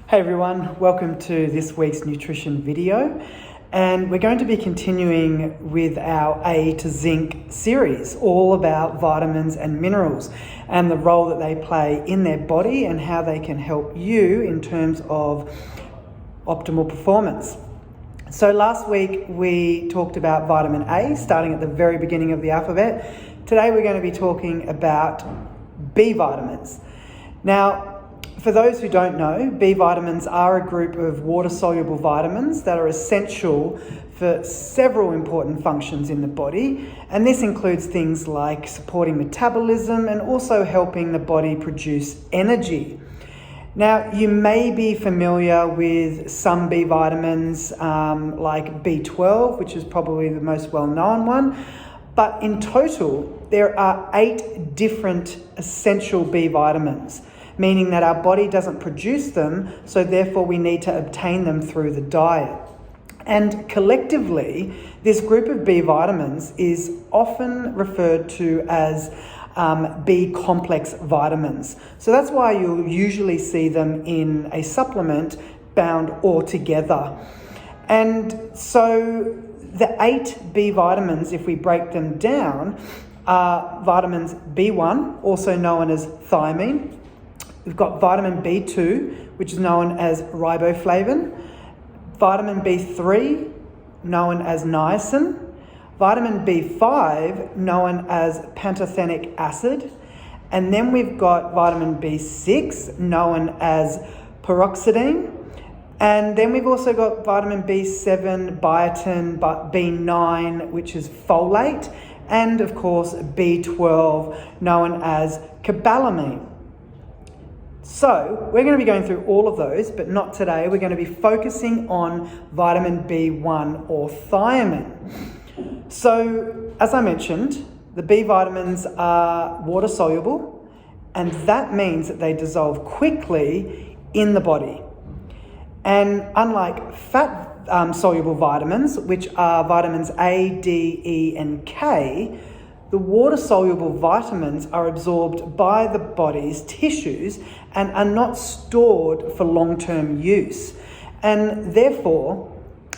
Hey everyone, welcome to this week's nutrition video, and we're going to be continuing with our A to Zinc series, all about vitamins and minerals and the role that they play in their body and how they can help you in terms of optimal performance. So last week we talked about vitamin A, starting at the very beginning of the alphabet. Today we're going to be talking about B vitamins. Now, for those who don't know, B vitamins are a group of water-soluble vitamins that are essential for several important functions in the body, and this includes things like supporting metabolism and also helping the body produce energy. Now, you may be familiar with some B vitamins like B12, which is probably the most well-known one, but in total, there are 8 different essential B vitamins, meaning that our body doesn't produce them, so therefore we need to obtain them through the diet. And collectively, this group of B vitamins is often referred to as B complex vitamins. So that's why you'll usually see them in a supplement bound all together. And so the 8 B vitamins, if we break them down, are vitamins B1, also known as thiamine. We've got vitamin B2, which is known as riboflavin, vitamin B3, known as niacin, vitamin B5, known as pantothenic acid, and then we've got vitamin B6, known as peroxidine, and then we've also got vitamin B7, biotin, B9, which is folate, and of course B12, known as cobalamin. So we're going to be going through all of those, but not today. We're going to be focusing on vitamin B1 or thiamine. So as I mentioned, the B vitamins are water soluble, and that means that they dissolve quickly in the body. And unlike fat soluble vitamins, which are vitamins A, D, E, and K, the water-soluble vitamins are absorbed by the body's tissues and are not stored for long-term use. And therefore,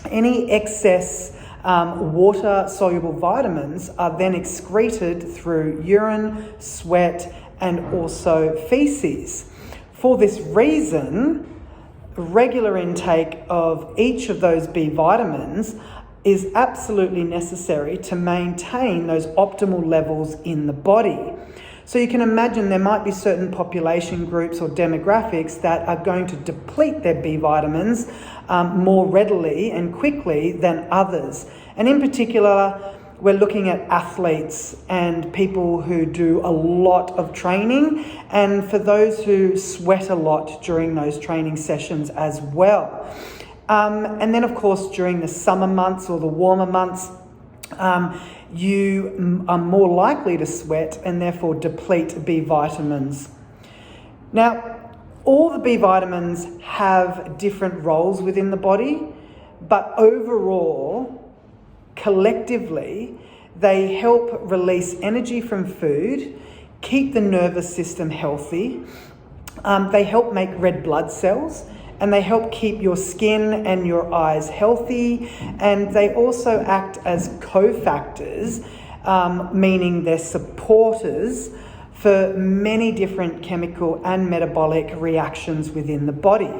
any excess water-soluble vitamins are then excreted through urine, sweat, and also feces. For this reason, regular intake of each of those B vitamins is absolutely necessary to maintain those optimal levels in the body. So you can imagine there might be certain population groups or demographics that are going to deplete their B vitamins more readily and quickly than others. And in particular, we're looking at athletes and people who do a lot of training, and for those who sweat a lot during those training sessions as well. And then, of course, during the summer months or the warmer months, you are more likely to sweat and therefore deplete B vitamins. Now, all the B vitamins have different roles within the body, but overall, collectively, they help release energy from food, keep the nervous system healthy, they help make red blood cells, and they help keep your skin and your eyes healthy, and they also act as cofactors, meaning they're supporters for many different chemical and metabolic reactions within the body.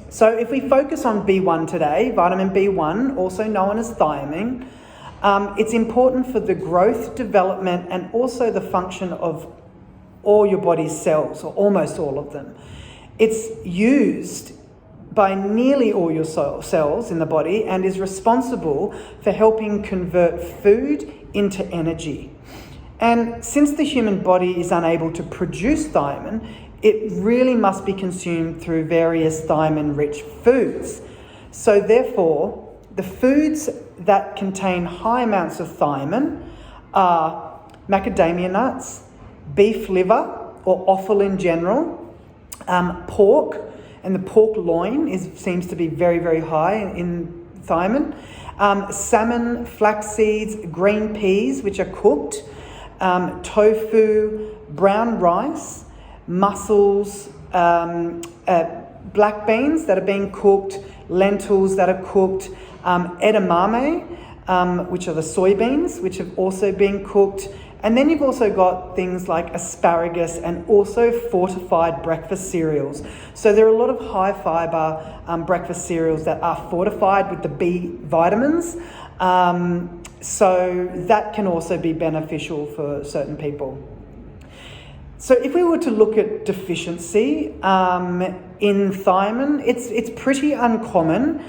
So if we focus on B1 today, vitamin B1, also known as thiamine, it's important for the growth, development, and also the function of all your body's cells, or almost all of them. It's used by nearly all your cells in the body and is responsible for helping convert food into energy. And since the human body is unable to produce thiamine, it really must be consumed through various thiamine-rich foods. So therefore, the foods that contain high amounts of thiamine are macadamia nuts, beef liver or offal in general, pork, and the pork loin seems to be very, very high in thiamine, salmon, flax seeds, green peas, which are cooked, tofu, brown rice, mussels, black beans that are being cooked, lentils that are cooked, edamame, which are the soybeans, which have also been cooked. And then you've also got things like asparagus and also fortified breakfast cereals. So there are a lot of high fibre breakfast cereals that are fortified with the B vitamins. So that can also be beneficial for certain people. So if we were to look at deficiency in thiamine, it's pretty uncommon,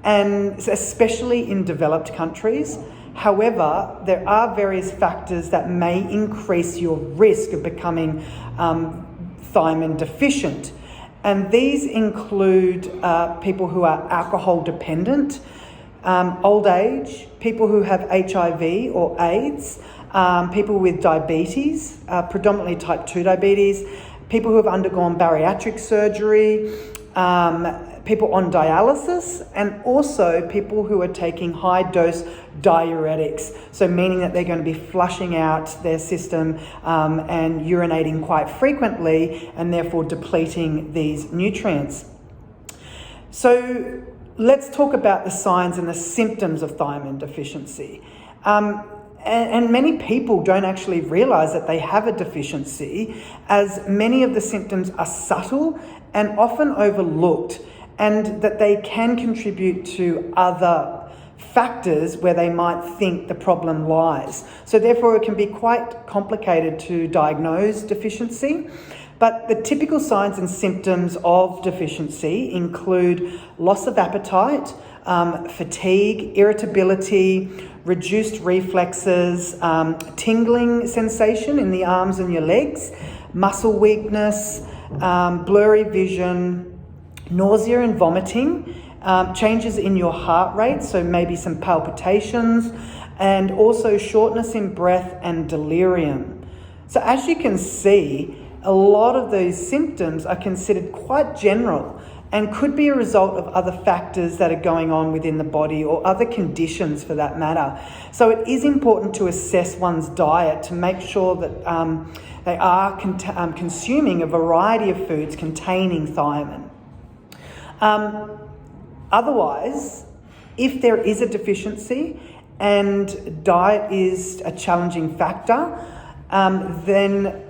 and especially in developed countries. However, there are various factors that may increase your risk of becoming thiamine deficient. And these include people who are alcohol dependent, old age, people who have HIV or AIDS, people with diabetes, predominantly type 2 diabetes, people who have undergone bariatric surgery, people on dialysis, and also people who are taking high-dose diuretics, so meaning that they're going to be flushing out their system and urinating quite frequently and therefore depleting these nutrients. So let's talk about the signs and the symptoms of thiamine deficiency. And many people don't actually realise that they have a deficiency, as many of the symptoms are subtle and often overlooked, and that they can contribute to other factors where they might think the problem lies. So therefore it can be quite complicated to diagnose deficiency. But the typical signs and symptoms of deficiency include loss of appetite, fatigue, irritability, reduced reflexes, tingling sensation in the arms and your legs, muscle weakness, blurry vision, nausea and vomiting, changes in your heart rate, so maybe some palpitations, and also shortness in breath and delirium. So as you can see, a lot of these symptoms are considered quite general and could be a result of other factors that are going on within the body or other conditions for that matter. So it is important to assess one's diet to make sure that they are consuming a variety of foods containing thiamine. Otherwise, if there is a deficiency and diet is a challenging factor, then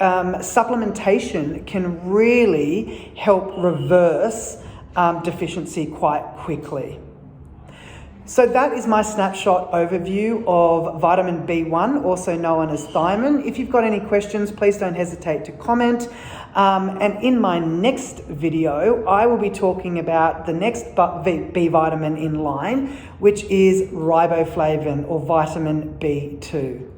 supplementation can really help reverse deficiency quite quickly. So that is my snapshot overview of vitamin B1, also known as thiamine. If you've got any questions, please don't hesitate to comment. And in my next video, I will be talking about the next B vitamin in line, which is riboflavin or vitamin B2.